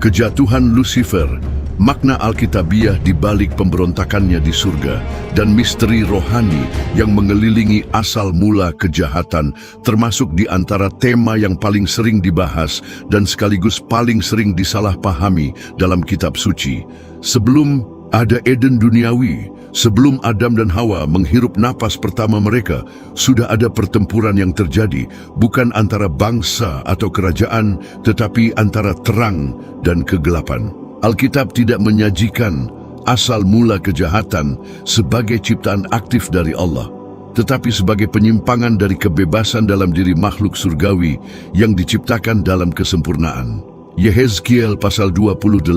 Kejatuhan Lucifer, makna Alkitabiah di balik pemberontakannya di surga, dan misteri rohani yang mengelilingi asal mula kejahatan, termasuk di antara tema yang paling sering dibahas dan sekaligus paling sering disalahpahami dalam kitab suci. Sebelum ada Eden duniawi, sebelum Adam dan Hawa menghirup napas pertama mereka, sudah ada pertempuran yang terjadi, bukan antara bangsa atau kerajaan, tetapi antara terang dan kegelapan. Alkitab tidak menyajikan asal mula kejahatan sebagai ciptaan aktif dari Allah, tetapi sebagai penyimpangan dari kebebasan dalam diri makhluk surgawi yang diciptakan dalam kesempurnaan. Yehezkiel pasal 28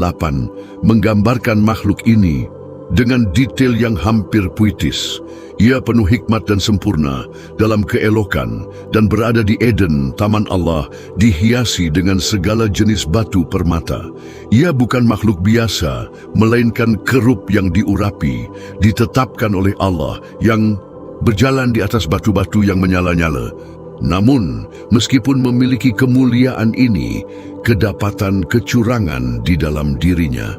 menggambarkan makhluk ini dengan detail yang hampir puitis. Ia penuh hikmat dan sempurna dalam keelokan dan berada di Eden, taman Allah, dihiasi dengan segala jenis batu permata. Ia bukan makhluk biasa, melainkan kerup yang diurapi, ditetapkan oleh Allah, yang berjalan di atas batu-batu yang menyala-nyala. Namun, meskipun memiliki kemuliaan ini, kedapatan kecurangan di dalam dirinya.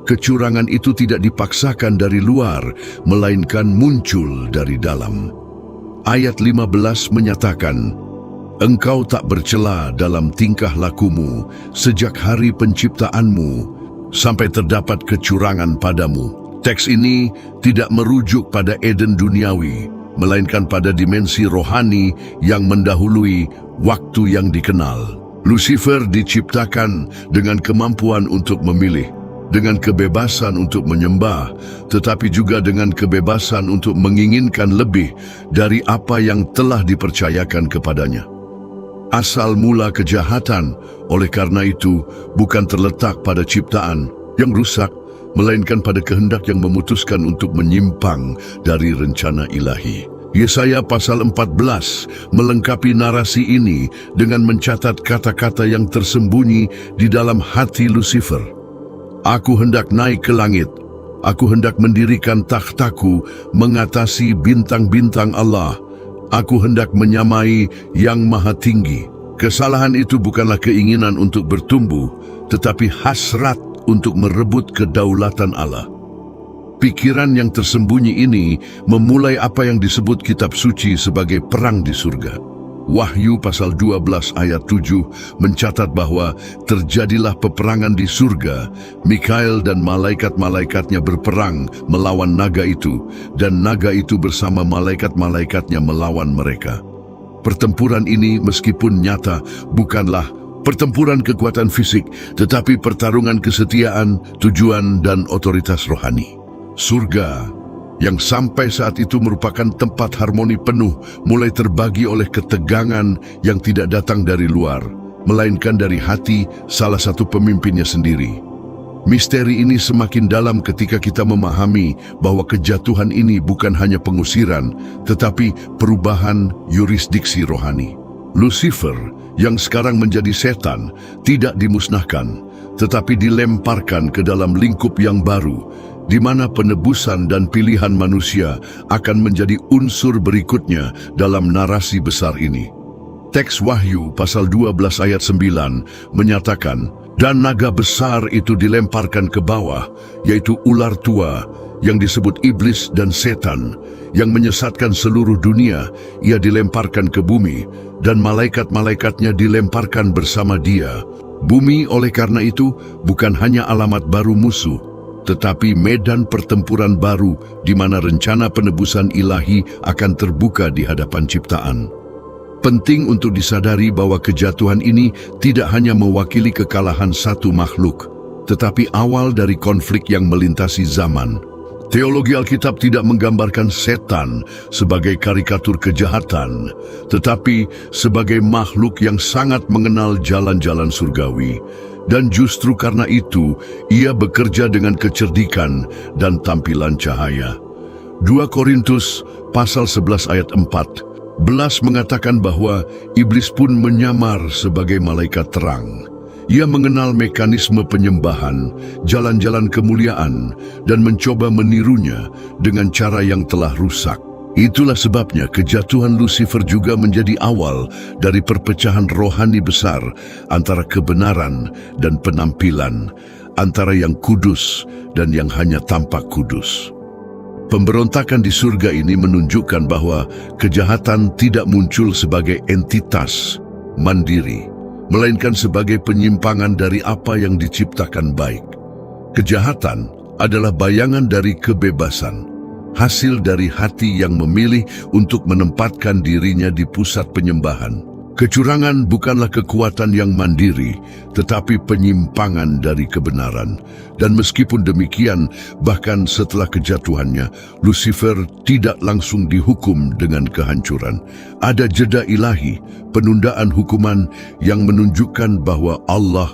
Kecurangan itu tidak dipaksakan dari luar, melainkan muncul dari dalam. Ayat 15 menyatakan, "Engkau tak bercela dalam tingkah lakumu sejak hari penciptaanmu, sampai terdapat kecurangan padamu." Teks ini tidak merujuk pada Eden duniawi, melainkan pada dimensi rohani yang mendahului waktu yang dikenal. Lucifer diciptakan dengan kemampuan untuk memilih, dengan kebebasan untuk menyembah, tetapi juga dengan kebebasan untuk menginginkan lebih dari apa yang telah dipercayakan kepadanya. Asal mula kejahatan, oleh karena itu, bukan terletak pada ciptaan yang rusak, melainkan pada kehendak yang memutuskan untuk menyimpang dari rencana ilahi. Yesaya pasal 14 melengkapi narasi ini dengan mencatat kata-kata yang tersembunyi di dalam hati Lucifer. "Aku hendak naik ke langit, aku hendak mendirikan takhtaku mengatasi bintang-bintang Allah, aku hendak menyamai yang maha tinggi." Kesalahan itu bukanlah keinginan untuk bertumbuh, tetapi hasrat untuk merebut kedaulatan Allah. Pikiran yang tersembunyi ini memulai apa yang disebut kitab suci sebagai perang di surga. Wahyu pasal 12 ayat 7 mencatat bahwa terjadilah peperangan di surga. Mikael dan malaikat-malaikatnya berperang melawan naga itu, dan naga itu bersama malaikat-malaikatnya melawan mereka. Pertempuran ini meskipun nyata bukanlah pertempuran kekuatan fisik, tetapi pertarungan kesetiaan, tujuan, dan otoritas rohani. Surga, yang sampai saat itu merupakan tempat harmoni penuh, mulai terbagi oleh ketegangan yang tidak datang dari luar, melainkan dari hati salah satu pemimpinnya sendiri. Misteri ini semakin dalam ketika kita memahami bahwa kejatuhan ini bukan hanya pengusiran, tetapi perubahan yurisdiksi rohani. Lucifer, yang sekarang menjadi setan, tidak dimusnahkan, tetapi dilemparkan ke dalam lingkup yang baru, di mana penebusan dan pilihan manusia akan menjadi unsur berikutnya dalam narasi besar ini. Teks Wahyu pasal 12 ayat 9 menyatakan, "Dan naga besar itu dilemparkan ke bawah, yaitu ular tua, yang disebut iblis dan setan, yang menyesatkan seluruh dunia. Ia dilemparkan ke bumi, dan malaikat-malaikatnya dilemparkan bersama dia." Bumi oleh karena itu bukan hanya alamat baru musuh, tetapi medan pertempuran baru di mana rencana penebusan ilahi akan terbuka di hadapan ciptaan. Penting untuk disadari bahwa kejatuhan ini tidak hanya mewakili kekalahan satu makhluk, tetapi awal dari konflik yang melintasi zaman. Teologi Alkitab tidak menggambarkan setan sebagai karikatur kejahatan, tetapi sebagai makhluk yang sangat mengenal jalan-jalan surgawi. Dan justru karena itu, ia bekerja dengan kecerdikan dan tampilan cahaya. 2 Korintus pasal 11 ayat 4 mengatakan bahwa iblis pun menyamar sebagai malaikat terang. Ia mengenal mekanisme penyembahan, jalan-jalan kemuliaan, dan mencoba menirunya dengan cara yang telah rusak. Itulah sebabnya kejatuhan Lucifer juga menjadi awal dari perpecahan rohani besar antara kebenaran dan penampilan, antara yang kudus dan yang hanya tampak kudus. Pemberontakan di surga ini menunjukkan bahwa kejahatan tidak muncul sebagai entitas mandiri, melainkan sebagai penyimpangan dari apa yang diciptakan baik. Kejahatan adalah bayangan dari kebebasan, hasil dari hati yang memilih untuk menempatkan dirinya di pusat penyembahan. Kecurangan bukanlah kekuatan yang mandiri, tetapi penyimpangan dari kebenaran. Dan meskipun demikian, bahkan setelah kejatuhannya, Lucifer tidak langsung dihukum dengan kehancuran. Ada jeda ilahi, penundaan hukuman yang menunjukkan bahwa Allah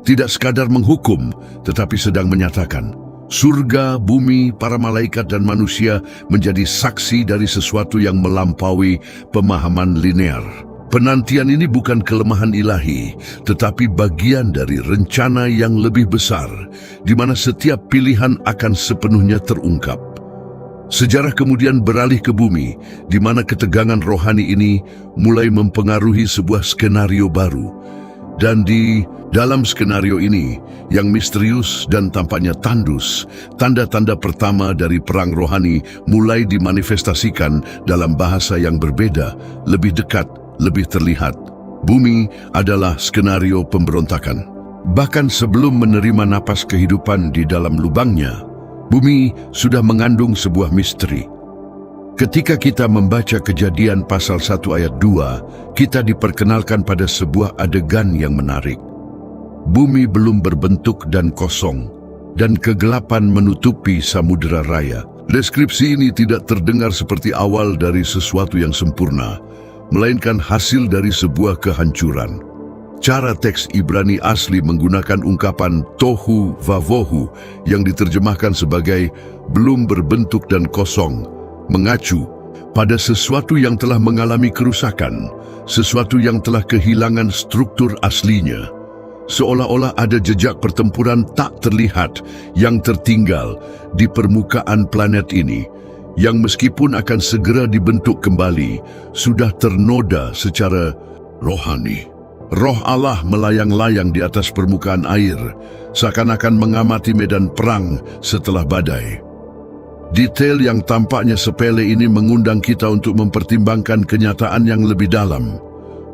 tidak sekadar menghukum, tetapi sedang menyatakan, surga, bumi, para malaikat dan manusia menjadi saksi dari sesuatu yang melampaui pemahaman linear. Penantian ini bukan kelemahan ilahi, tetapi bagian dari rencana yang lebih besar, di mana setiap pilihan akan sepenuhnya terungkap. Sejarah kemudian beralih ke bumi, di mana ketegangan rohani ini mulai mempengaruhi sebuah skenario baru. Dan di dalam skenario ini, yang misterius dan tampaknya tandus, tanda-tanda pertama dari perang rohani mulai dimanifestasikan dalam bahasa yang berbeda, lebih dekat, lebih terlihat. Bumi adalah skenario pemberontakan. Bahkan sebelum menerima napas kehidupan di dalam lubangnya, bumi sudah mengandung sebuah misteri. Ketika kita membaca Kejadian pasal 1 ayat 2, kita diperkenalkan pada sebuah adegan yang menarik. Bumi belum berbentuk dan kosong, dan kegelapan menutupi samudera raya. Deskripsi ini tidak terdengar seperti awal dari sesuatu yang sempurna, melainkan hasil dari sebuah kehancuran. Cara teks Ibrani asli menggunakan ungkapan tohu vavohu yang diterjemahkan sebagai belum berbentuk dan kosong, mengacu pada sesuatu yang telah mengalami kerusakan, sesuatu yang telah kehilangan struktur aslinya. Seolah-olah ada jejak pertempuran tak terlihat yang tertinggal di permukaan planet ini, yang meskipun akan segera dibentuk kembali, sudah ternoda secara rohani. Roh Allah melayang-layang di atas permukaan air, seakan-akan mengamati medan perang setelah badai. Detail yang tampaknya sepele ini mengundang kita untuk mempertimbangkan kenyataan yang lebih dalam.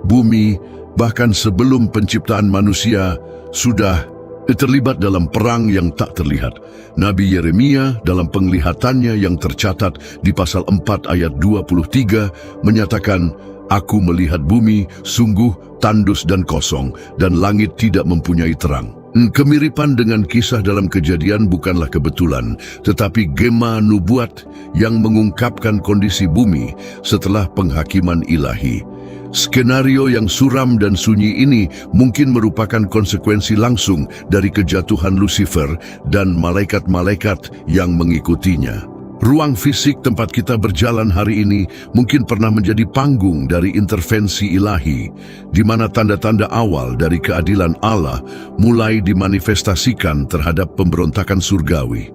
Bumi, bahkan sebelum penciptaan manusia, sudah terlibat dalam perang yang tak terlihat. Nabi Yeremia dalam penglihatannya yang tercatat di pasal 4 ayat 23 menyatakan, Aku melihat bumi sungguh tandus dan kosong, dan langit tidak mempunyai terang. Kemiripan dengan kisah dalam Kejadian bukanlah kebetulan, tetapi gema nubuat yang mengungkapkan kondisi bumi setelah penghakiman ilahi. Skenario yang suram dan sunyi ini mungkin merupakan konsekuensi langsung dari kejatuhan Lucifer dan malaikat-malaikat yang mengikutinya. Ruang fisik tempat kita berjalan hari ini mungkin pernah menjadi panggung dari intervensi ilahi, di mana tanda-tanda awal dari keadilan Allah mulai dimanifestasikan terhadap pemberontakan surgawi.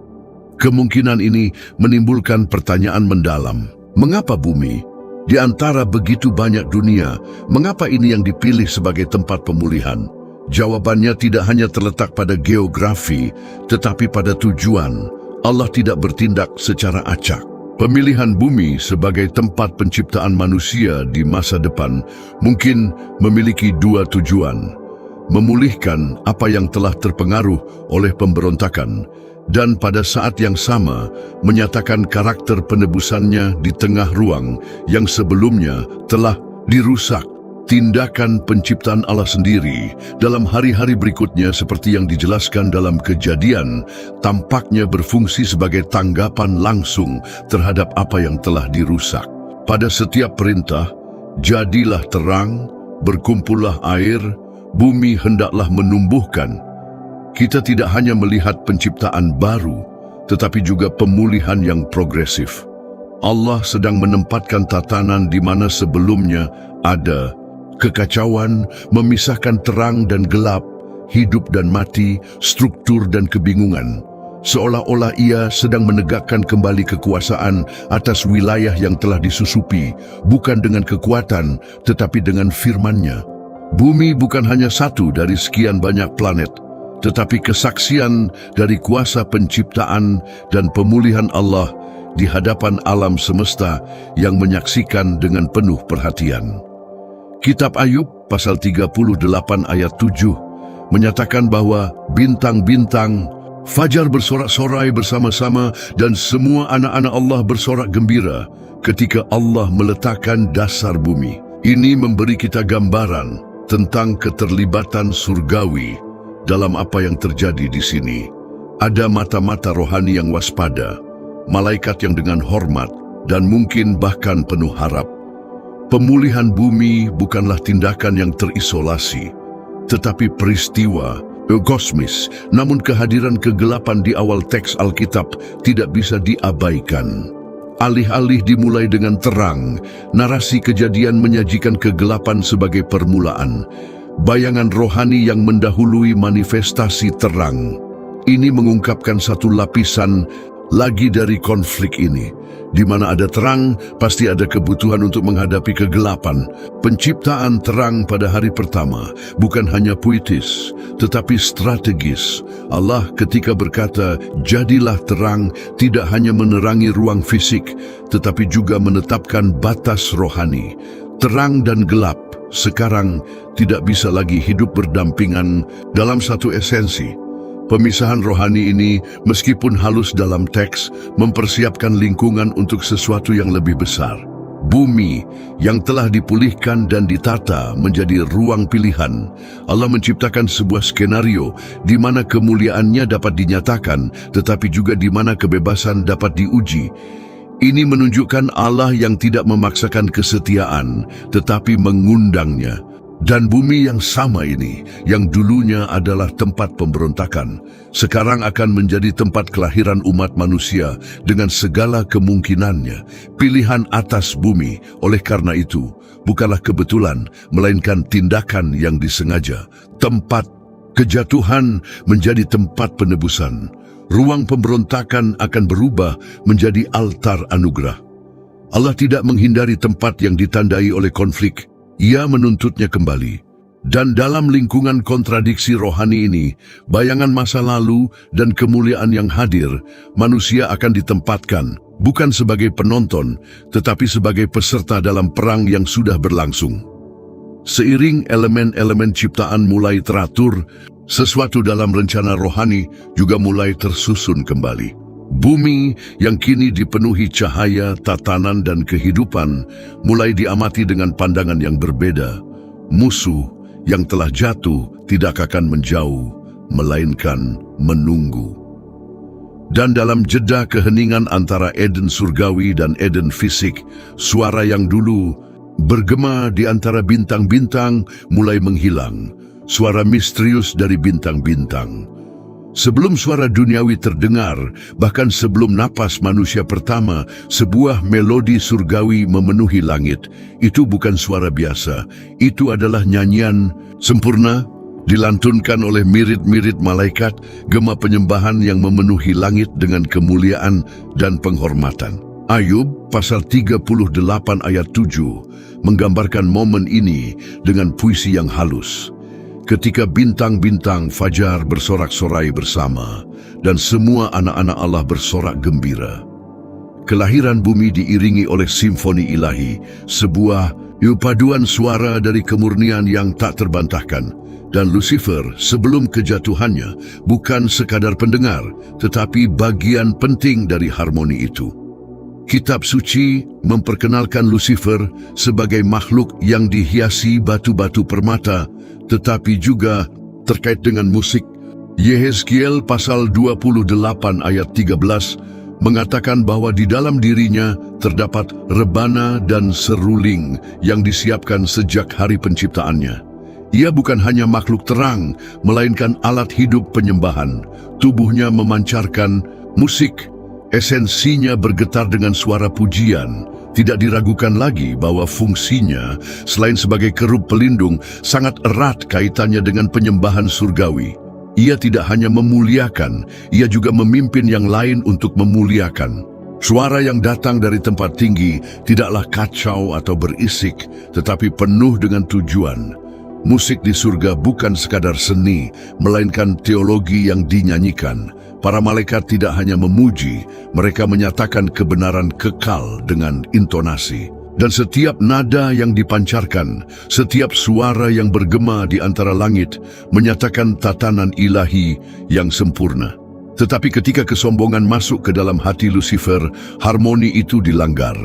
Kemungkinan ini menimbulkan pertanyaan mendalam. Mengapa bumi? Di antara begitu banyak dunia, mengapa ini yang dipilih sebagai tempat pemulihan? Jawabannya tidak hanya terletak pada geografi, tetapi pada tujuan. Allah tidak bertindak secara acak. Pemilihan bumi sebagai tempat penciptaan manusia di masa depan mungkin memiliki dua tujuan: memulihkan apa yang telah terpengaruh oleh pemberontakan, dan pada saat yang sama menyatakan karakter penebusannya di tengah ruang yang sebelumnya telah dirusak. Tindakan penciptaan Allah sendiri dalam hari-hari berikutnya seperti yang dijelaskan dalam Kejadian tampaknya berfungsi sebagai tanggapan langsung terhadap apa yang telah dirusak. Pada setiap perintah, jadilah terang, berkumpullah air, bumi hendaklah menumbuhkan. Kita tidak hanya melihat penciptaan baru, tetapi juga pemulihan yang progresif. Allah sedang menempatkan tatanan di mana sebelumnya ada kekacauan, memisahkan terang dan gelap, hidup dan mati, struktur dan kebingungan. seolah-olah ia sedang menegakkan kembali kekuasaan atas wilayah yang telah disusupi, bukan dengan kekuatan, tetapi dengan firman-Nya. Bumi bukan hanya satu dari sekian banyak planet, tetapi kesaksian dari kuasa penciptaan dan pemulihan Allah di hadapan alam semesta yang menyaksikan dengan penuh perhatian. Kitab Ayub pasal 38 ayat 7 menyatakan bahwa bintang-bintang, fajar bersorak-sorai bersama-sama dan semua anak-anak Allah bersorak gembira ketika Allah meletakkan dasar bumi. Ini memberi kita gambaran tentang keterlibatan surgawi dalam apa yang terjadi di sini. Ada mata-mata rohani yang waspada, malaikat yang dengan hormat dan mungkin bahkan penuh harap. Pemulihan bumi bukanlah tindakan yang terisolasi, tetapi peristiwa kosmis. Namun kehadiran kegelapan di awal teks Alkitab tidak bisa diabaikan. Alih-alih dimulai dengan terang, narasi Kejadian menyajikan kegelapan sebagai permulaan, bayangan rohani yang mendahului manifestasi terang. Ini mengungkapkan satu lapisan lagi dari konflik ini. Di mana ada terang, pasti ada kebutuhan untuk menghadapi kegelapan. Penciptaan terang pada hari pertama bukan hanya puitis, tetapi strategis. Allah ketika berkata, "Jadilah terang," tidak hanya menerangi ruang fisik, tetapi juga menetapkan batas rohani. Terang dan gelap sekarang tidak bisa lagi hidup berdampingan dalam satu esensi. Pemisahan rohani ini, meskipun halus dalam teks, mempersiapkan lingkungan untuk sesuatu yang lebih besar. Bumi yang telah dipulihkan dan ditata menjadi ruang pilihan. Allah menciptakan sebuah skenario di mana kemuliaannya dapat dinyatakan, tetapi juga di mana kebebasan dapat diuji. Ini menunjukkan Allah yang tidak memaksakan kesetiaan, tetapi mengundangnya. Dan bumi yang sama ini, yang dulunya adalah tempat pemberontakan, sekarang akan menjadi tempat kelahiran umat manusia dengan segala kemungkinannya. Pilihan atas bumi, oleh karena itu, bukanlah kebetulan, melainkan tindakan yang disengaja. Tempat kejatuhan menjadi tempat penebusan. Ruang pemberontakan akan berubah menjadi altar anugerah. Allah tidak menghindari tempat yang ditandai oleh konflik. Ia menuntutnya kembali. Dan dalam lingkungan kontradiksi rohani ini, bayangan masa lalu dan kemuliaan yang hadir, manusia akan ditempatkan, bukan sebagai penonton, tetapi sebagai peserta dalam perang yang sudah berlangsung. Seiring elemen-elemen ciptaan mulai teratur, sesuatu dalam rencana rohani juga mulai tersusun kembali. Bumi yang kini dipenuhi cahaya, tatanan, dan kehidupan mulai diamati dengan pandangan yang berbeda. Musuh yang telah jatuh tidak akan menjauh, melainkan menunggu. Dan dalam jeda keheningan antara Eden surgawi dan Eden fisik, suara yang dulu bergema di antara bintang-bintang mulai menghilang. Suara misterius dari bintang-bintang. Sebelum suara duniawi terdengar, bahkan sebelum napas manusia pertama, sebuah melodi surgawi memenuhi langit. Itu bukan suara biasa, itu adalah nyanyian sempurna, dilantunkan oleh mirit-mirit malaikat, gema penyembahan yang memenuhi langit dengan kemuliaan dan penghormatan. Ayub pasal 38 ayat 7 menggambarkan momen ini dengan puisi yang halus. Ketika bintang-bintang fajar bersorak-sorai bersama dan semua anak-anak Allah bersorak gembira. Kelahiran bumi diiringi oleh simfoni ilahi, sebuah paduan suara dari kemurnian yang tak terbantahkan. Dan Lucifer sebelum kejatuhannya bukan sekadar pendengar, tetapi bagian penting dari harmoni itu. Kitab suci memperkenalkan Lucifer sebagai makhluk yang dihiasi batu-batu permata, tetapi juga terkait dengan musik. Yehezkiel pasal 28 ayat 13 mengatakan bahwa di dalam dirinya terdapat rebana dan seruling yang disiapkan sejak hari penciptaannya. Ia bukan hanya makhluk terang, melainkan alat hidup penyembahan. Tubuhnya memancarkan musik. Esensinya bergetar dengan suara pujian. Tidak diragukan lagi bahwa fungsinya, selain sebagai kerub pelindung, sangat erat kaitannya dengan penyembahan surgawi. Ia tidak hanya memuliakan, ia juga memimpin yang lain untuk memuliakan. Suara yang datang dari tempat tinggi tidaklah kacau atau berisik, tetapi penuh dengan tujuan. Musik di surga bukan sekadar seni, melainkan teologi yang dinyanyikan. Para malaikat tidak hanya memuji, mereka menyatakan kebenaran kekal dengan intonasi. Dan setiap nada yang dipancarkan, setiap suara yang bergema di antara langit, menyatakan tatanan ilahi yang sempurna. Tetapi ketika kesombongan masuk ke dalam hati Lucifer, harmoni itu dilanggar.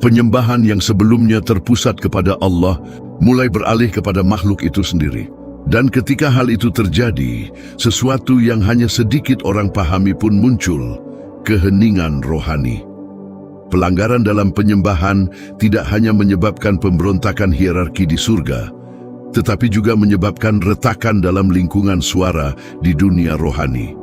Penyembahan yang sebelumnya terpusat kepada Allah, mulai beralih kepada makhluk itu sendiri. Dan ketika hal itu terjadi, sesuatu yang hanya sedikit orang pahami pun muncul, keheningan rohani. Pelanggaran dalam penyembahan tidak hanya menyebabkan pemberontakan hierarki di surga, tetapi juga menyebabkan retakan dalam lingkungan suara di dunia rohani.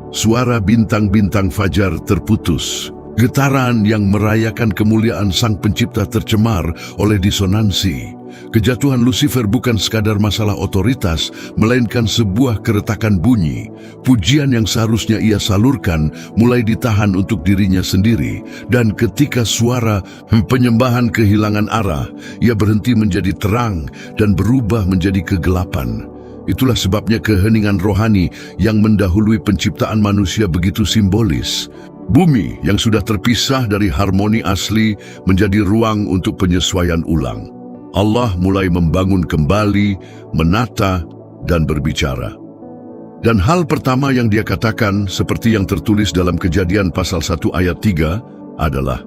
Suara bintang-bintang fajar terputus, getaran yang merayakan kemuliaan Sang Pencipta tercemar oleh disonansi. Kejatuhan Lucifer bukan sekadar masalah otoritas, melainkan sebuah keretakan bunyi. Pujian yang seharusnya ia salurkan mulai ditahan untuk dirinya sendiri. Dan ketika suara penyembahan kehilangan arah, ia berhenti menjadi terang dan berubah menjadi kegelapan. Itulah sebabnya keheningan rohani yang mendahului penciptaan manusia begitu simbolis. Bumi yang sudah terpisah dari harmoni asli menjadi ruang untuk penyesuaian ulang. Allah mulai membangun kembali, menata, dan berbicara. Dan hal pertama yang dia katakan, seperti yang tertulis dalam Kejadian pasal 1 ayat 3, adalah,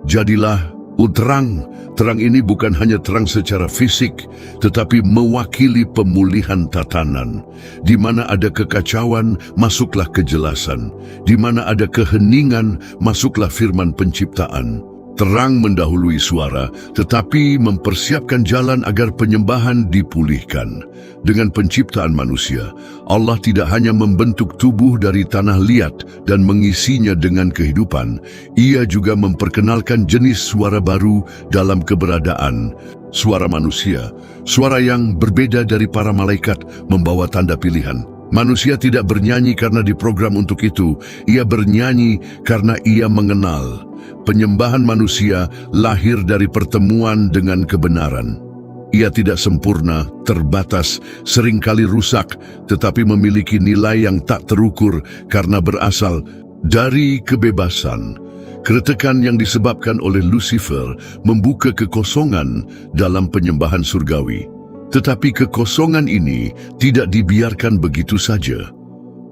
"Jadilah terang." Terang ini bukan hanya terang secara fisik, tetapi mewakili pemulihan tatanan. Di mana ada kekacauan, masuklah kejelasan. Di mana ada keheningan, masuklah firman penciptaan. Terang mendahului suara, tetapi mempersiapkan jalan agar penyembahan dipulihkan. Dengan penciptaan manusia, Allah tidak hanya membentuk tubuh dari tanah liat dan mengisinya dengan kehidupan, Ia juga memperkenalkan jenis suara baru dalam keberadaan. Suara manusia, suara yang berbeda dari para malaikat, membawa tanda pilihan. Manusia tidak bernyanyi karena diprogram untuk itu, ia bernyanyi karena ia mengenal. Penyembahan manusia lahir dari pertemuan dengan kebenaran. Ia tidak sempurna, terbatas, seringkali rusak, tetapi memiliki nilai yang tak terukur karena berasal dari kebebasan. Keretakan yang disebabkan oleh Lucifer membuka kekosongan dalam penyembahan surgawi. Tetapi kekosongan ini tidak dibiarkan begitu saja.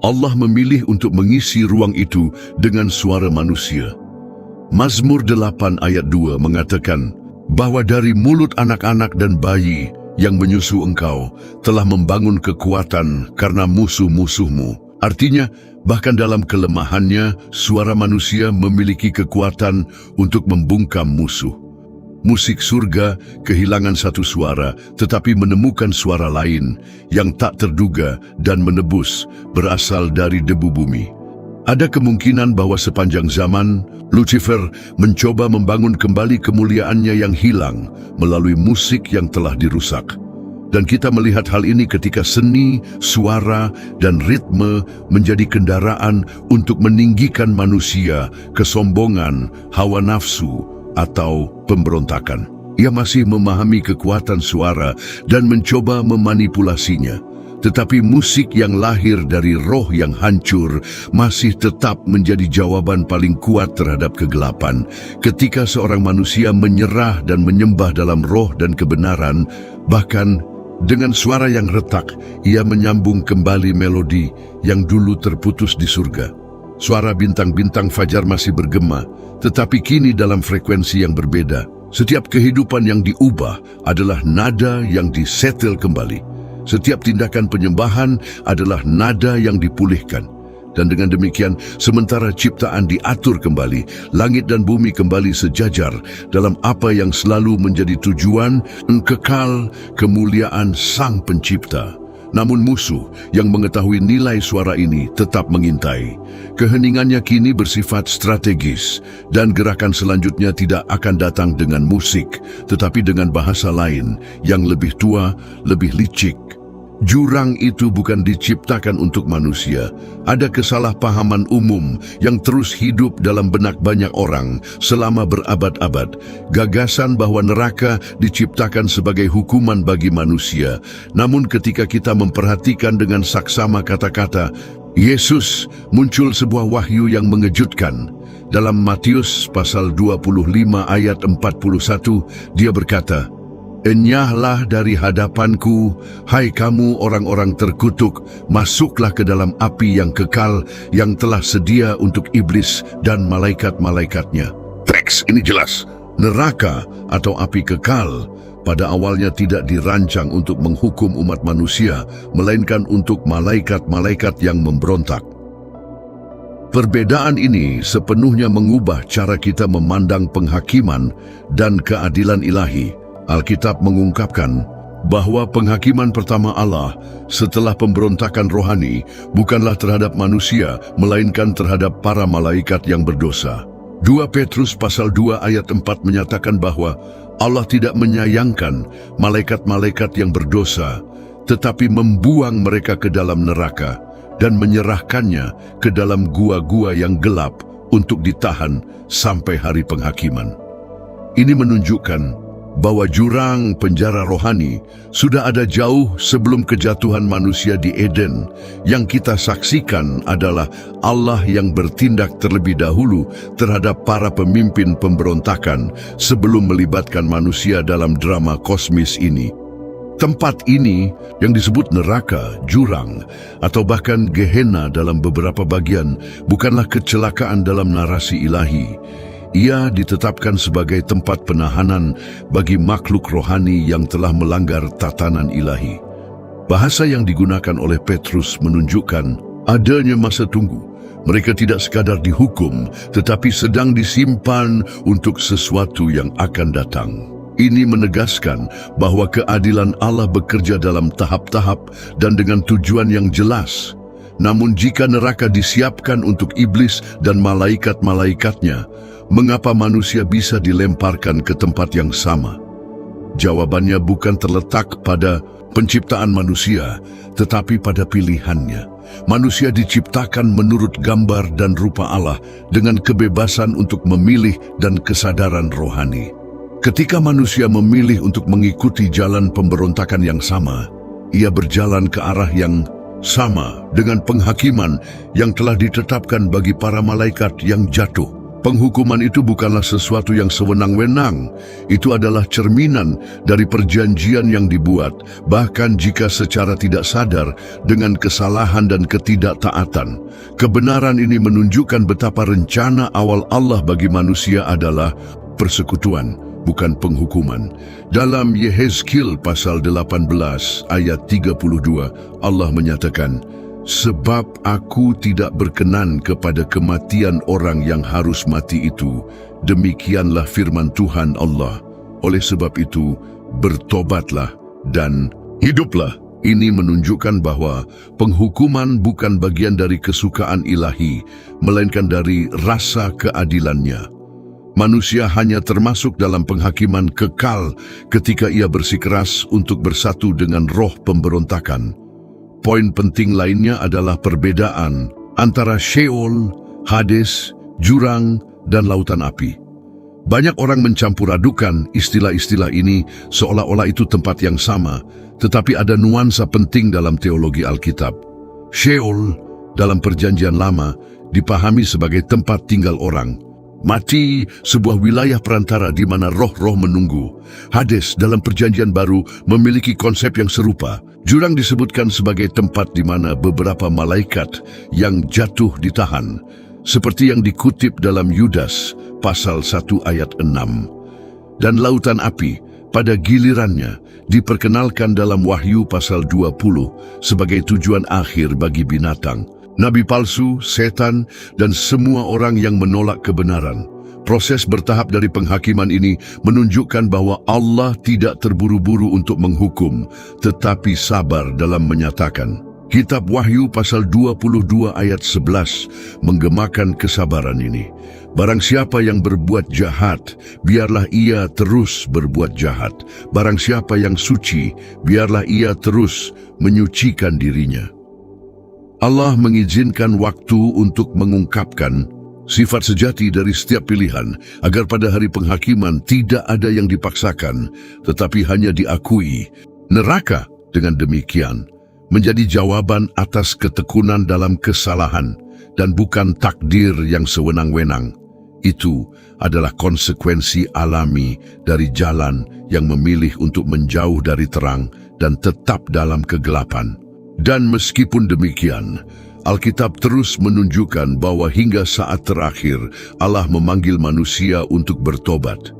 Allah memilih untuk mengisi ruang itu dengan suara manusia. Mazmur 8 ayat 2 mengatakan bahwa dari mulut anak-anak dan bayi yang menyusu engkau telah membangun kekuatan karena musuh-musuhmu. Artinya, bahkan dalam kelemahannya, suara manusia memiliki kekuatan untuk membungkam musuh. Musik surga kehilangan satu suara, tetapi menemukan suara lain yang tak terduga dan menebus, berasal dari debu bumi. Ada kemungkinan bahwa sepanjang zaman, Lucifer mencoba membangun kembali kemuliaannya yang hilang melalui musik yang telah dirusak. Dan kita melihat hal ini ketika seni, suara, dan ritme menjadi kendaraan untuk meninggikan manusia, kesombongan, hawa nafsu, atau pemberontakan. Ia masih memahami kekuatan suara dan mencoba memanipulasinya. Tetapi musik yang lahir dari roh yang hancur masih tetap menjadi jawaban paling kuat terhadap kegelapan. Ketika seorang manusia menyerah dan menyembah dalam roh dan kebenaran, bahkan dengan suara yang retak, ia menyambung kembali melodi yang dulu terputus di surga. Suara bintang-bintang fajar masih bergema, tetapi kini dalam frekuensi yang berbeda. Setiap kehidupan yang diubah adalah nada yang disetel kembali. Setiap tindakan penyembahan adalah nada yang dipulihkan. Dan dengan demikian, sementara ciptaan diatur kembali, langit dan bumi kembali sejajar dalam apa yang selalu menjadi tujuan kekal kemuliaan Sang Pencipta. Namun musuh yang mengetahui nilai suara ini tetap mengintai. Keheningannya kini bersifat strategis, dan gerakan selanjutnya tidak akan datang dengan musik, tetapi dengan bahasa lain yang lebih tua, lebih licik, Jurang itu bukan diciptakan untuk manusia. Ada kesalahpahaman umum yang terus hidup dalam benak banyak orang selama berabad-abad. Gagasan bahwa neraka diciptakan sebagai hukuman bagi manusia. Namun ketika kita memperhatikan dengan saksama kata-kata Yesus, muncul sebuah wahyu yang mengejutkan. Dalam Matius pasal 25 ayat 41, dia berkata, "Enyahlah dari hadapanku, hai kamu orang-orang terkutuk, masuklah ke dalam api yang kekal yang telah sedia untuk iblis dan malaikat-malaikatnya." Teks ini jelas, neraka atau api kekal pada awalnya tidak dirancang untuk menghukum umat manusia, melainkan untuk malaikat-malaikat yang memberontak. Perbedaan ini sepenuhnya mengubah cara kita memandang penghakiman dan keadilan ilahi. Alkitab mengungkapkan bahwa penghakiman pertama Allah setelah pemberontakan rohani bukanlah terhadap manusia, melainkan terhadap para malaikat yang berdosa. 2 Petrus pasal 2 ayat 4 menyatakan bahwa Allah tidak menyayangkan malaikat-malaikat yang berdosa, tetapi membuang mereka ke dalam neraka dan menyerahkannya ke dalam gua-gua yang gelap untuk ditahan sampai hari penghakiman. Ini menunjukkan bahwa jurang penjara rohani sudah ada jauh sebelum kejatuhan manusia di Eden. Yang kita saksikan adalah Allah yang bertindak terlebih dahulu terhadap para pemimpin pemberontakan sebelum melibatkan manusia dalam drama kosmis ini. Tempat ini yang disebut neraka, jurang, atau bahkan Gehenna dalam beberapa bagian bukanlah kecelakaan dalam narasi ilahi. Ia ditetapkan sebagai tempat penahanan bagi makhluk rohani yang telah melanggar tatanan ilahi. Bahasa yang digunakan oleh Petrus menunjukkan adanya masa tunggu. Mereka tidak sekadar dihukum, tetapi sedang disimpan untuk sesuatu yang akan datang. Ini menegaskan bahwa keadilan Allah bekerja dalam tahap-tahap dan dengan tujuan yang jelas. Namun jika neraka disiapkan untuk iblis dan malaikat-malaikatnya, mengapa manusia bisa dilemparkan ke tempat yang sama? Jawabannya bukan terletak pada penciptaan manusia, tetapi pada pilihannya. Manusia diciptakan menurut gambar dan rupa Allah dengan kebebasan untuk memilih dan kesadaran rohani. Ketika manusia memilih untuk mengikuti jalan pemberontakan yang sama, ia berjalan ke arah yang sama dengan penghakiman yang telah ditetapkan bagi para malaikat yang jatuh. Penghukuman itu bukanlah sesuatu yang sewenang-wenang. Itu adalah cerminan dari perjanjian yang dibuat, bahkan jika secara tidak sadar dengan kesalahan dan ketidaktaatan. Kebenaran ini menunjukkan betapa rencana awal Allah bagi manusia adalah persekutuan, bukan penghukuman. Dalam Yehezkiel pasal 18 ayat 32, Allah menyatakan, "Sebab aku tidak berkenan kepada kematian orang yang harus mati itu. Demikianlah firman Tuhan Allah. Oleh sebab itu, bertobatlah dan hiduplah." Ini menunjukkan bahwa penghukuman bukan bagian dari kesukaan ilahi, melainkan dari rasa keadilannya. Manusia hanya termasuk dalam penghakiman kekal ketika ia bersikeras untuk bersatu dengan roh pemberontakan. Poin penting lainnya adalah perbedaan antara Sheol, Hades, jurang, dan lautan api. Banyak orang mencampur adukan istilah-istilah ini seolah-olah itu tempat yang sama, tetapi ada nuansa penting dalam teologi Alkitab. Sheol dalam Perjanjian Lama dipahami sebagai tempat tinggal orang. Mati, sebuah wilayah perantara di mana roh-roh menunggu. Hades dalam Perjanjian Baru memiliki konsep yang serupa. Jurang disebutkan sebagai tempat di mana beberapa malaikat yang jatuh ditahan, seperti yang dikutip dalam Yudas pasal 1 ayat 6. Dan lautan api pada gilirannya diperkenalkan dalam Wahyu pasal 20 sebagai tujuan akhir bagi binatang, nabi palsu, setan, dan semua orang yang menolak kebenaran. Proses bertahap dari penghakiman ini menunjukkan bahwa Allah tidak terburu-buru untuk menghukum, tetapi sabar dalam menyatakan. Kitab Wahyu pasal 22 ayat 11 menggemakan kesabaran ini. Barang siapa yang berbuat jahat, biarlah ia terus berbuat jahat. Barang siapa yang suci, biarlah ia terus menyucikan dirinya. Allah mengizinkan waktu untuk mengungkapkan sifat sejati dari setiap pilihan, agar pada hari penghakiman tidak ada yang dipaksakan, tetapi hanya diakui. Neraka dengan demikian menjadi jawaban atas ketekunan dalam kesalahan dan bukan takdir yang sewenang-wenang. Itu adalah konsekuensi alami dari jalan yang memilih untuk menjauh dari terang dan tetap dalam kegelapan. Dan meskipun demikian, Alkitab terus menunjukkan bahwa hingga saat terakhir Allah memanggil manusia untuk bertobat.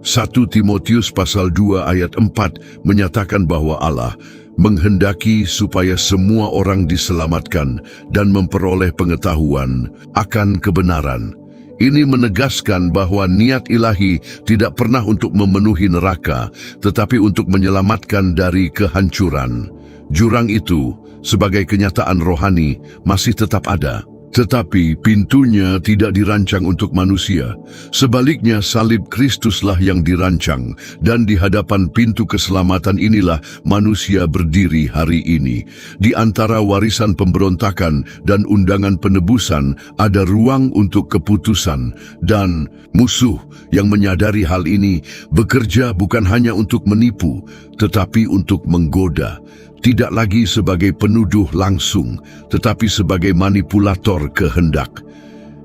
1 Timotius pasal 2 ayat 4 menyatakan bahwa Allah menghendaki supaya semua orang diselamatkan dan memperoleh pengetahuan akan kebenaran. Ini menegaskan bahwa niat ilahi tidak pernah untuk memenuhi neraka, tetapi untuk menyelamatkan dari kehancuran. Jurang itu, sebagai kenyataan rohani, masih tetap ada. Tetapi pintunya tidak dirancang untuk manusia. Sebaliknya, salib Kristuslah yang dirancang, dan di hadapan pintu keselamatan inilah manusia berdiri hari ini. Di antara warisan pemberontakan dan undangan penebusan ada ruang untuk keputusan, dan musuh yang menyadari hal ini bekerja bukan hanya untuk menipu, tetapi untuk menggoda. Tidak lagi sebagai penuduh langsung, tetapi sebagai manipulator kehendak.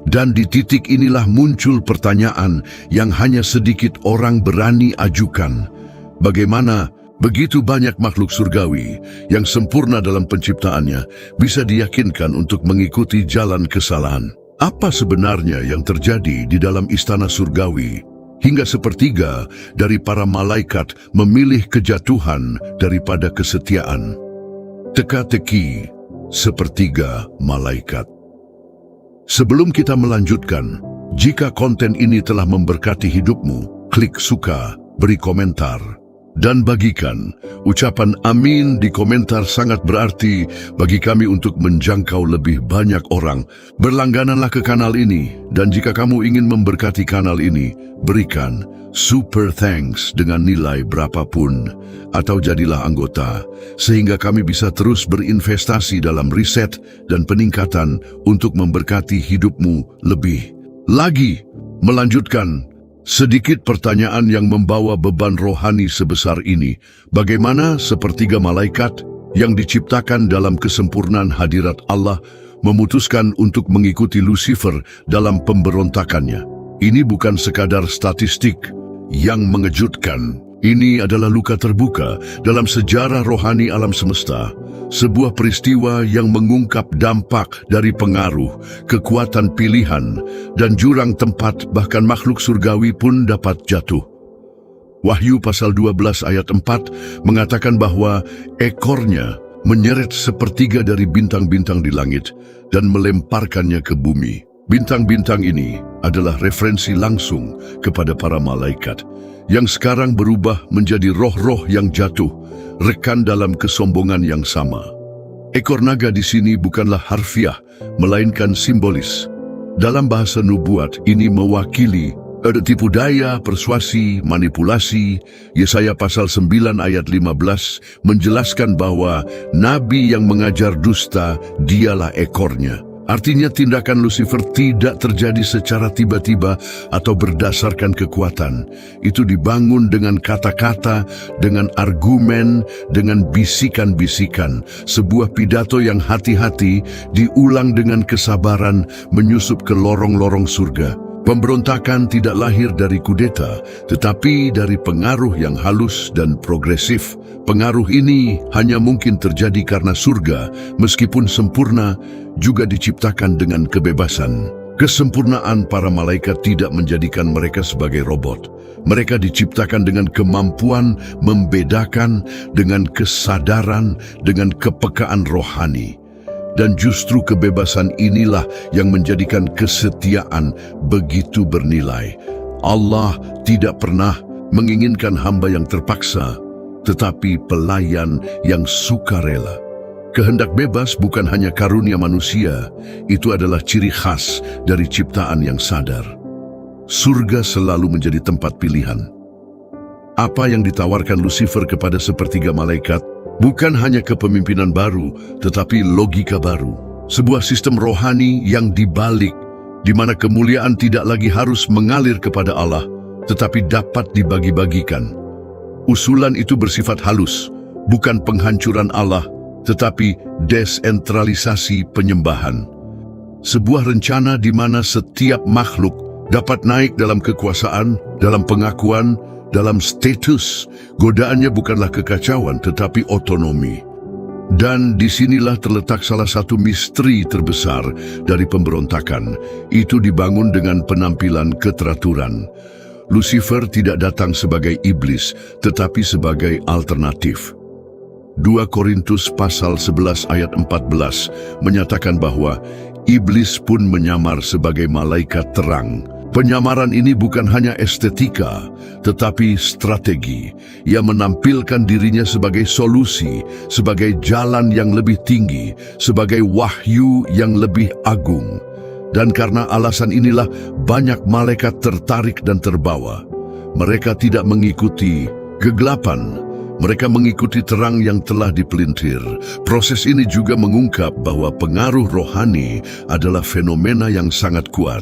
Dan di titik inilah muncul pertanyaan yang hanya sedikit orang berani ajukan. Bagaimana begitu banyak makhluk surgawi yang sempurna dalam penciptaannya bisa diyakinkan untuk mengikuti jalan kesalahan? Apa sebenarnya yang terjadi di dalam istana surgawi? Hingga sepertiga dari para malaikat memilih kejatuhan daripada kesetiaan. Teka-teki sepertiga malaikat. Sebelum kita melanjutkan, jika konten ini telah memberkati hidupmu, klik suka, beri komentar, dan bagikan. Ucapan amin di komentar sangat berarti bagi kami untuk menjangkau lebih banyak orang. Berlanggananlah ke kanal ini, dan jika kamu ingin memberkati kanal ini, berikan super thanks dengan nilai berapapun, atau jadilah anggota, sehingga kami bisa terus berinvestasi dalam riset dan peningkatan untuk memberkati hidupmu lebih lagi. Melanjutkan, sedikit pertanyaan yang membawa beban rohani sebesar ini. Bagaimana sepertiga malaikat yang diciptakan dalam kesempurnaan hadirat Allah memutuskan untuk mengikuti Lucifer dalam pemberontakannya? Ini bukan sekadar statistik yang mengejutkan. Ini adalah luka terbuka dalam sejarah rohani alam semesta. Sebuah peristiwa yang mengungkap dampak dari pengaruh, kekuatan pilihan, dan jurang tempat bahkan makhluk surgawi pun dapat jatuh. Wahyu pasal 12 ayat 4 mengatakan bahwa ekornya menyeret sepertiga dari bintang-bintang di langit dan melemparkannya ke bumi. Bintang-bintang ini adalah referensi langsung kepada para malaikat yang sekarang berubah menjadi roh-roh yang jatuh, rekan dalam kesombongan yang sama. Ekor naga di sini bukanlah harfiah, melainkan simbolis. Dalam bahasa nubuat, ini mewakili tipu daya, persuasi, manipulasi. Yesaya pasal 9 ayat 15 menjelaskan bahwa nabi yang mengajar dusta, dialah ekornya. Artinya tindakan Lucifer tidak terjadi secara tiba-tiba atau berdasarkan kekuatan. Itu dibangun dengan kata-kata, dengan argumen, dengan bisikan-bisikan. Sebuah pidato yang hati-hati diulang dengan kesabaran menyusup ke lorong-lorong surga. Pemberontakan tidak lahir dari kudeta, tetapi dari pengaruh yang halus dan progresif. Pengaruh ini hanya mungkin terjadi karena surga, meskipun sempurna, juga diciptakan dengan kebebasan. Kesempurnaan para malaikat tidak menjadikan mereka sebagai robot. Mereka diciptakan dengan kemampuan membedakan, dengan kesadaran, dengan kepekaan rohani. Dan justru kebebasan inilah yang menjadikan kesetiaan begitu bernilai. Allah tidak pernah menginginkan hamba yang terpaksa, tetapi pelayan yang sukarela. Kehendak bebas bukan hanya karunia manusia, itu adalah ciri khas dari ciptaan yang sadar. Surga selalu menjadi tempat pilihan. Apa yang ditawarkan Lucifer kepada sepertiga malaikat bukan hanya kepemimpinan baru, tetapi logika baru. Sebuah sistem rohani yang dibalik, di mana kemuliaan tidak lagi harus mengalir kepada Allah, tetapi dapat dibagi-bagikan. Usulan itu bersifat halus, bukan penghancuran Allah, tetapi desentralisasi penyembahan. Sebuah rencana di mana setiap makhluk dapat naik dalam kekuasaan, dalam pengakuan, dalam status. Godaannya bukanlah kekacauan, tetapi otonomi. Dan disinilah terletak salah satu misteri terbesar dari pemberontakan. Itu dibangun dengan penampilan keteraturan. Lucifer tidak datang sebagai iblis, tetapi sebagai alternatif. 2 Korintus pasal 11 ayat 14 menyatakan bahwa iblis pun menyamar sebagai malaikat terang. Penyamaran ini bukan hanya estetika, tetapi strategi. Ia menampilkan dirinya sebagai solusi, sebagai jalan yang lebih tinggi, sebagai wahyu yang lebih agung. Dan karena alasan inilah banyak malaikat tertarik dan terbawa. Mereka tidak mengikuti kegelapan, mereka mengikuti terang yang telah dipelintir. Proses ini juga mengungkap bahwa pengaruh rohani adalah fenomena yang sangat kuat.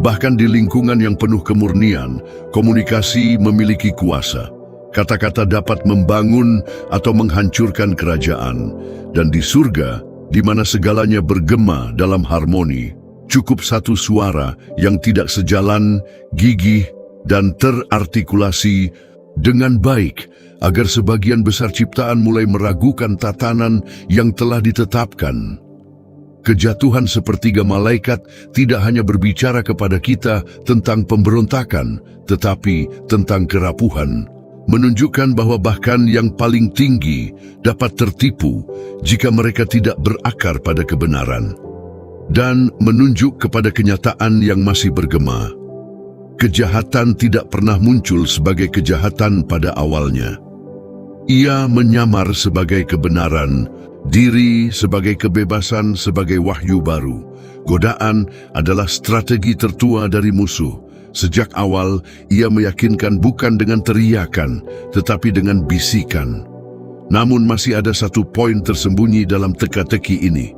Bahkan di lingkungan yang penuh kemurnian, komunikasi memiliki kuasa. Kata-kata dapat membangun atau menghancurkan kerajaan. Dan di surga, di mana segalanya bergema dalam harmoni, cukup satu suara yang tidak sejalan, gigih, dan terartikulasi dengan baik, agar sebagian besar ciptaan mulai meragukan tatanan yang telah ditetapkan. Kejatuhan sepertiga malaikat tidak hanya berbicara kepada kita tentang pemberontakan, tetapi tentang kerapuhan, menunjukkan bahwa bahkan yang paling tinggi dapat tertipu jika mereka tidak berakar pada kebenaran, dan menunjuk kepada kenyataan yang masih bergema. Kejahatan tidak pernah muncul sebagai kejahatan pada awalnya. Ia menyamar sebagai kebenaran, diri sebagai kebebasan, sebagai wahyu baru. Godaan adalah strategi tertua dari musuh. Sejak awal, ia meyakinkan bukan dengan teriakan, tetapi dengan bisikan. Namun masih ada satu poin tersembunyi dalam teka-teki ini.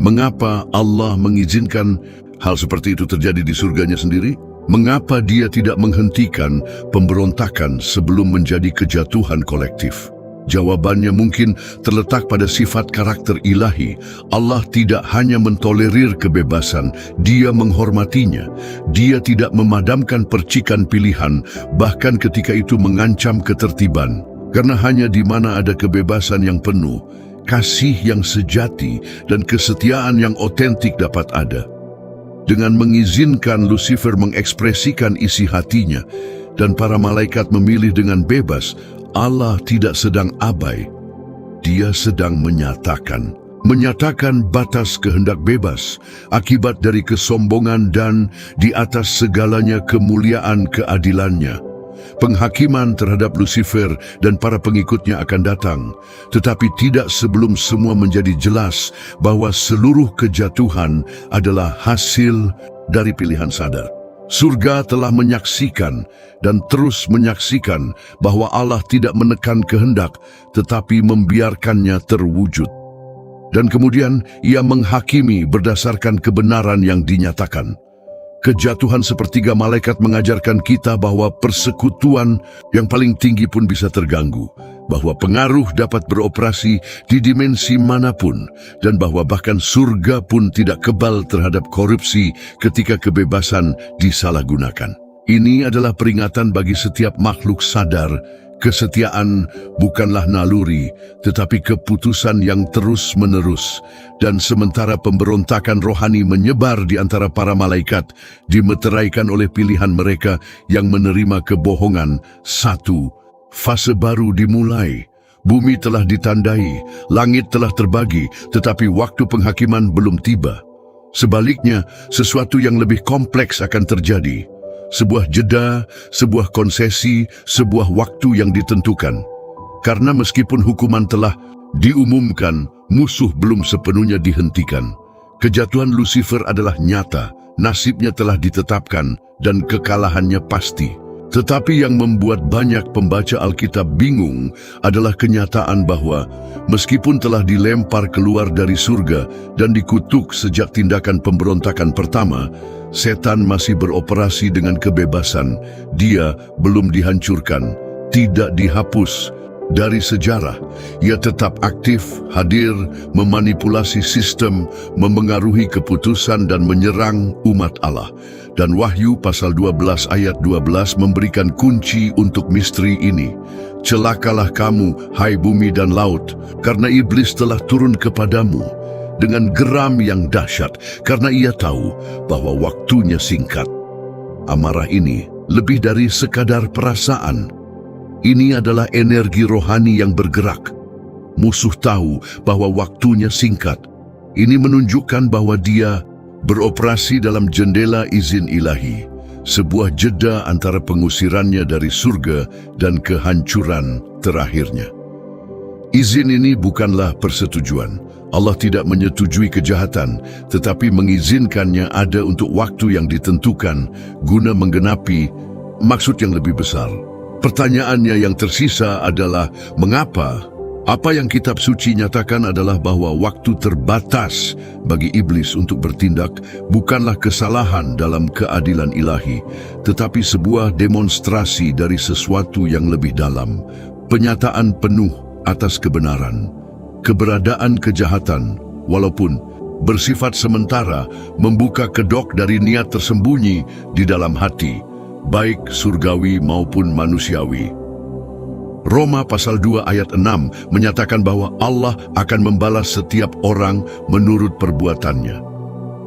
Mengapa Allah mengizinkan hal seperti itu terjadi di surganya sendiri? Mengapa Dia tidak menghentikan pemberontakan sebelum menjadi kejatuhan kolektif? Jawabannya mungkin terletak pada sifat karakter ilahi. Allah tidak hanya mentolerir kebebasan, Dia menghormatinya. Dia tidak memadamkan percikan pilihan, bahkan ketika itu mengancam ketertiban. Karena hanya di mana ada kebebasan yang penuh, kasih yang sejati, dan kesetiaan yang otentik dapat ada. Dengan mengizinkan Lucifer mengekspresikan isi hatinya dan para malaikat memilih dengan bebas, Allah tidak sedang abai. Dia sedang menyatakan batas kehendak bebas akibat dari kesombongan dan di atas segalanya kemuliaan keadilannya. Penghakiman terhadap Lucifer dan para pengikutnya akan datang, tetapi tidak sebelum semua menjadi jelas bahwa seluruh kejatuhan adalah hasil dari pilihan sadar. Surga telah menyaksikan dan terus menyaksikan bahwa Allah tidak menekan kehendak, tetapi membiarkannya terwujud. Dan kemudian ia menghakimi berdasarkan kebenaran yang dinyatakan. Kejatuhan sepertiga malaikat mengajarkan kita bahwa persekutuan yang paling tinggi pun bisa terganggu, bahwa pengaruh dapat beroperasi di dimensi manapun, dan bahwa bahkan surga pun tidak kebal terhadap korupsi ketika kebebasan disalahgunakan. Ini adalah peringatan bagi setiap makhluk sadar. Kesetiaan bukanlah naluri, tetapi keputusan yang terus-menerus. Dan sementara pemberontakan rohani menyebar di antara para malaikat, dimeteraikan oleh pilihan mereka yang menerima kebohongan. Satu, fase baru dimulai. Bumi telah ditandai, langit telah terbagi, tetapi waktu penghakiman belum tiba. Sebaliknya, sesuatu yang lebih kompleks akan terjadi. Sebuah jeda, sebuah konsesi, sebuah waktu yang ditentukan. Karena meskipun hukuman telah Diumumkan, musuh belum sepenuhnya dihentikan. Kejatuhan Lucifer adalah nyata, nasibnya telah ditetapkan, dan kekalahannya pasti. Tetapi yang membuat banyak pembaca Alkitab bingung adalah kenyataan bahwa meskipun telah dilempar keluar dari surga dan dikutuk sejak tindakan pemberontakan pertama, setan masih beroperasi dengan kebebasan. Dia belum dihancurkan, tidak dihapus dari sejarah. Ia tetap aktif, hadir, memanipulasi sistem, memengaruhi keputusan dan menyerang umat Allah. Dan Wahyu pasal 12 ayat 12 memberikan kunci untuk misteri ini. Celakalah kamu, hai bumi dan laut, karena iblis telah turun kepadamu dengan geram yang dahsyat, karena ia tahu bahwa waktunya singkat. Amarah ini lebih dari sekadar perasaan. Ini adalah energi rohani yang bergerak. Musuh tahu bahwa waktunya singkat. Ini menunjukkan bahwa dia beroperasi dalam jendela izin ilahi, sebuah jeda antara pengusirannya dari surga dan kehancuran terakhirnya. Izin ini bukanlah persetujuan. Allah tidak menyetujui kejahatan, tetapi mengizinkannya ada untuk waktu yang ditentukan guna menggenapi maksud yang lebih besar. Pertanyaannya yang tersisa adalah mengapa? Apa yang kitab suci nyatakan adalah bahwa waktu terbatas bagi iblis untuk bertindak bukanlah kesalahan dalam keadilan ilahi, tetapi sebuah demonstrasi dari sesuatu yang lebih dalam, penyataan penuh atas kebenaran. Keberadaan kejahatan, walaupun bersifat sementara, membuka kedok dari niat tersembunyi di dalam hati, baik surgawi maupun manusiawi. Roma pasal 2 ayat 6 menyatakan bahwa Allah akan membalas setiap orang menurut perbuatannya.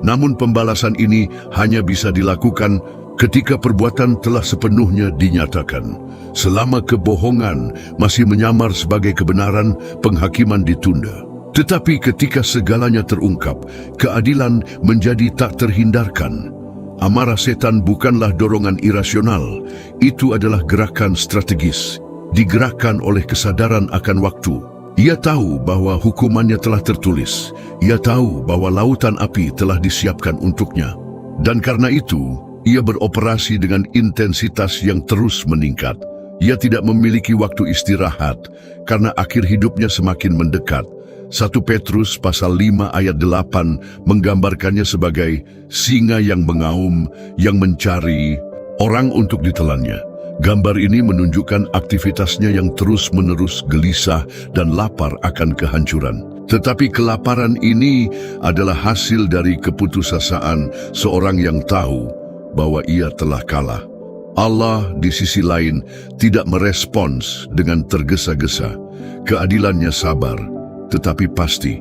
Namun pembalasan ini hanya bisa dilakukan ketika perbuatan telah sepenuhnya dinyatakan. Selama kebohongan masih menyamar sebagai kebenaran, penghakiman ditunda. Tetapi ketika segalanya terungkap, keadilan menjadi tak terhindarkan. Amarah setan bukanlah dorongan irasional, itu adalah gerakan strategis, digerakkan oleh kesadaran akan waktu. Ia tahu bahwa hukumannya telah tertulis. Ia tahu bahwa lautan api telah disiapkan untuknya. Dan karena itu, ia beroperasi dengan intensitas yang terus meningkat. Ia tidak memiliki waktu istirahat karena akhir hidupnya semakin mendekat. 1 Petrus pasal 5 ayat 8 menggambarkannya sebagai singa yang mengaum, yang mencari orang untuk ditelannya. Gambar ini menunjukkan aktivitasnya yang terus-menerus gelisah dan lapar akan kehancuran. Tetapi kelaparan ini adalah hasil dari keputusasaan seorang yang tahu bahwa ia telah kalah. Allah di sisi lain tidak merespons dengan tergesa-gesa. Keadilannya sabar, tetapi pasti.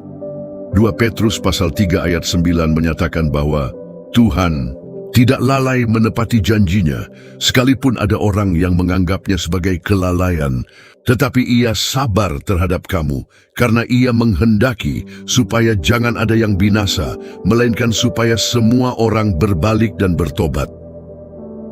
2 Petrus pasal 3 ayat 9 menyatakan bahwa Tuhan tidak lalai menepati janjinya, sekalipun ada orang yang menganggapnya sebagai kelalaian. Tetapi ia sabar terhadap kamu, karena ia menghendaki supaya jangan ada yang binasa, melainkan supaya semua orang berbalik dan bertobat.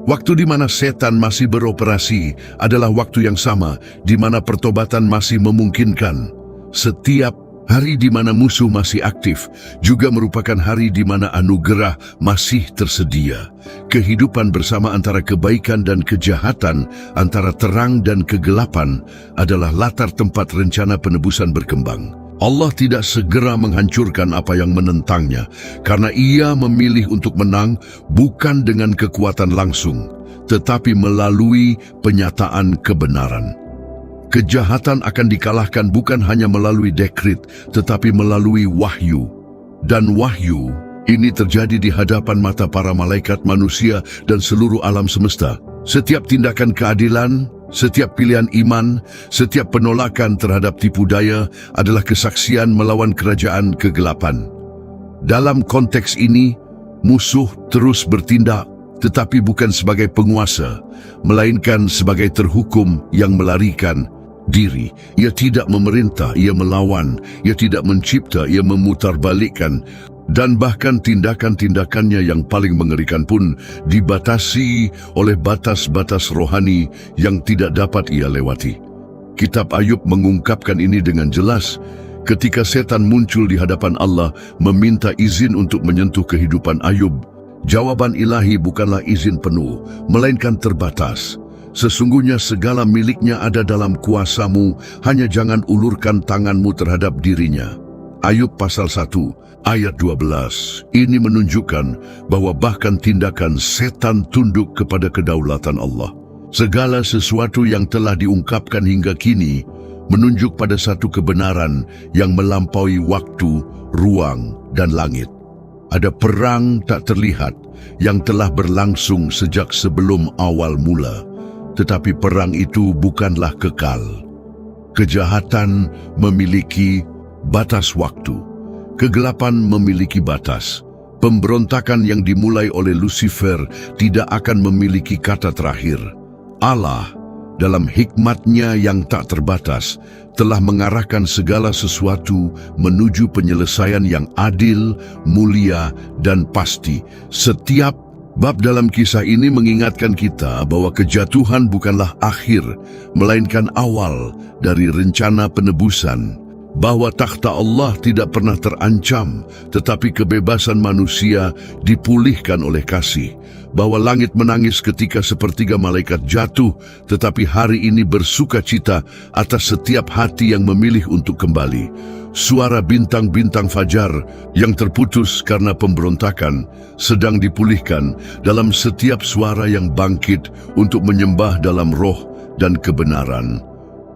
Waktu di mana setan masih beroperasi adalah waktu yang sama di mana pertobatan masih memungkinkan. Setiap hari di mana musuh masih aktif juga merupakan hari di mana anugerah masih tersedia. Kehidupan bersama antara kebaikan dan kejahatan, antara terang dan kegelapan adalah latar tempat rencana penebusan berkembang. Allah tidak segera menghancurkan apa yang menentangnya, karena ia memilih untuk menang bukan dengan kekuatan langsung, tetapi melalui penyataan kebenaran. Kejahatan akan dikalahkan bukan hanya melalui dekret, tetapi melalui wahyu. Dan wahyu ini terjadi di hadapan mata para malaikat manusia dan seluruh alam semesta. Setiap tindakan keadilan, setiap pilihan iman, setiap penolakan terhadap tipu daya adalah kesaksian melawan kerajaan kegelapan. Dalam konteks ini, musuh terus bertindak, tetapi bukan sebagai penguasa, melainkan sebagai terhukum yang melarikan diri. Ia tidak memerintah, ia melawan. Ia tidak mencipta, ia memutarbalikkan. Dan bahkan tindakan-tindakannya yang paling mengerikan pun dibatasi oleh batas-batas rohani yang tidak dapat ia lewati. Kitab Ayub mengungkapkan ini dengan jelas ketika setan muncul di hadapan Allah meminta izin untuk menyentuh kehidupan Ayub. Jawaban ilahi bukanlah izin penuh, melainkan terbatas. Sesungguhnya segala miliknya ada dalam kuasamu, hanya jangan ulurkan tanganmu terhadap dirinya. Ayub pasal 1 ayat 12. Ini menunjukkan bahwa bahkan tindakan setan tunduk kepada kedaulatan Allah. Segala sesuatu yang telah diungkapkan hingga kini menunjuk pada satu kebenaran yang melampaui waktu, ruang, dan langit. Ada perang tak terlihat yang telah berlangsung sejak sebelum awal mula, tetapi perang itu bukanlah kekal. Kejahatan memiliki batas waktu, kegelapan memiliki batas. Pemberontakan yang dimulai oleh Lucifer tidak akan memiliki kata terakhir. Allah, dalam hikmat-Nya yang tak terbatas, telah mengarahkan segala sesuatu menuju penyelesaian yang adil, mulia, dan pasti. Setiap bab dalam kisah ini mengingatkan kita bahwa kejatuhan bukanlah akhir, melainkan awal dari rencana penebusan. Bahwa takhta Allah tidak pernah terancam, tetapi kebebasan manusia dipulihkan oleh kasih. Bahwa langit menangis ketika sepertiga malaikat jatuh, tetapi hari ini bersuka cita atas setiap hati yang memilih untuk kembali. Suara bintang-bintang fajar yang terputus karena pemberontakan sedang dipulihkan dalam setiap suara yang bangkit untuk menyembah dalam roh dan kebenaran.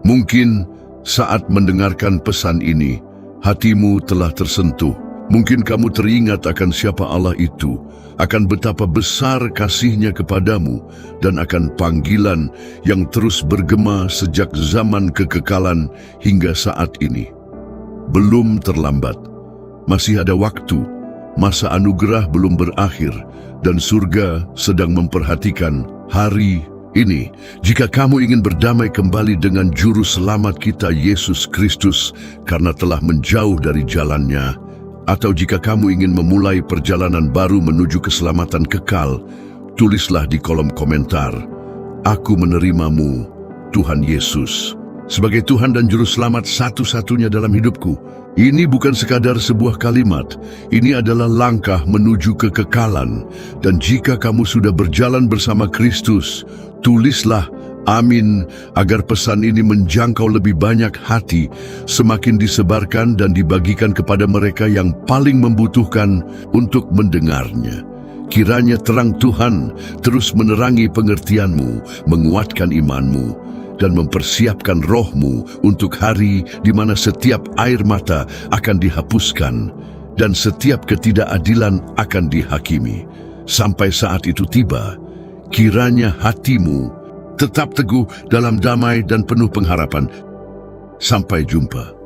Mungkin saat mendengarkan pesan ini, hatimu telah tersentuh. Mungkin kamu teringat akan siapa Allah itu, akan betapa besar kasih-Nya kepadamu, dan akan panggilan yang terus bergema sejak zaman kekekalan hingga saat ini. Belum terlambat. Masih ada waktu. Masa anugerah belum berakhir, dan surga sedang memperhatikan hari ini. Jika kamu ingin berdamai kembali dengan juru selamat kita Yesus Kristus karena telah menjauh dari jalannya, atau jika kamu ingin memulai perjalanan baru menuju keselamatan kekal, tulislah di kolom komentar, "Aku menerimamu, Tuhan Yesus, sebagai Tuhan dan Juru Selamat satu-satunya dalam hidupku." Ini bukan sekadar sebuah kalimat, ini adalah langkah menuju kekekalan. Dan jika kamu sudah berjalan bersama Kristus, tulislah amin agar pesan ini menjangkau lebih banyak hati, semakin disebarkan dan dibagikan kepada mereka yang paling membutuhkan untuk mendengarnya. Kiranya terang Tuhan terus menerangi pengertianmu, menguatkan imanmu, dan mempersiapkan rohmu untuk hari di mana setiap air mata akan dihapuskan dan setiap ketidakadilan akan dihakimi. Sampai saat itu tiba, kiranya hatimu tetap teguh dalam damai dan penuh pengharapan. Sampai jumpa.